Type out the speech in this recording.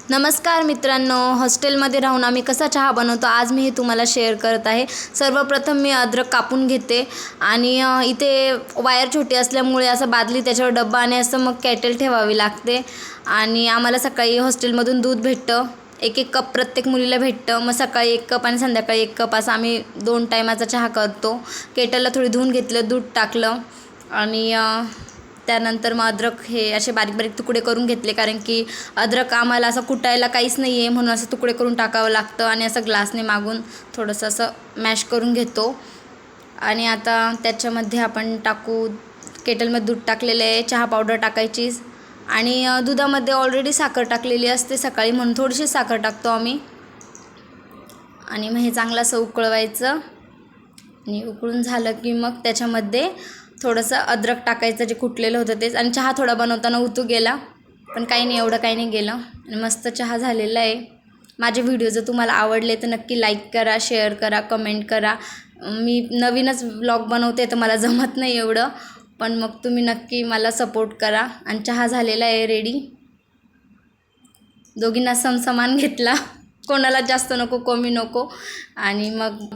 नमस्कार मित्रांनो, हॉस्टेलमध्ये राहून आम्ही कसा चहा बनवतो आज मी हे तुम्हाला शेअर करत आहे। सर्वप्रथम मी अद्रक कापून घेते आणि इथे वायर छोटी असल्यामुळे असं बादली त्याच्यावर डब्बा आणि असं मग केटल ठेवावी लागते। आणि आम्हाला सकाळी हॉस्टेलमधून दूध भेटतं, एक कप प्रत्येक मुलीला भेटतं। मग सकाळी 1 कप आणि संध्याकाळी 1 कप असं आम्ही 2 टायमाचा चहा करतो। केटलला थोडी धुवून घेतलं, दूध टाकलं आणि त्यानंतर मग अद्रक हे असे बारीक बारीक तुकडे करून घेतले, कारण की अद्रक आम्हाला असं कुटायला काहीच नाही आहे म्हणून असं तुकडे करून टाकावं लागतं। आणि असं ग्लासने मागून थोडंसं असं मॅश करून घेतो। आणि आता त्याच्यामध्ये आपण टाकू, केटलमध्ये दूध टाकलेलं आहे, चहा पावडर टाकायची आणि दुधामध्ये ऑलरेडी साखर टाकलेली असते सकाळी म्हणून थोडीशी साखर टाकतो आम्ही। आणि मग हे चांगलं असं उकळवायचं आणि उकळून झालं की मग त्याच्यामध्ये थोडंसं अद्रक टाकायचं जे कुटलेलं होतं तेच। आणि चहा थोडा बनवताना उतू गेला, पण काही नाही, एवढं काही नाही गेलं आणि मस्त चहा झालेला आहे। माझे व्हिडिओ जर तुम्हाला आवडले तर नक्की लाईक करा, शेअर करा, कमेंट करा। मी नवीनच व्लॉग बनवते तर मला जमत नाही एवढं, पण मग तुम्ही नक्की मला सपोर्ट करा। आणि चहा झालेला आहे रेडी, दोघींना समसमान घेतला, कोणाला जास्त नको कमी नको। आणि मग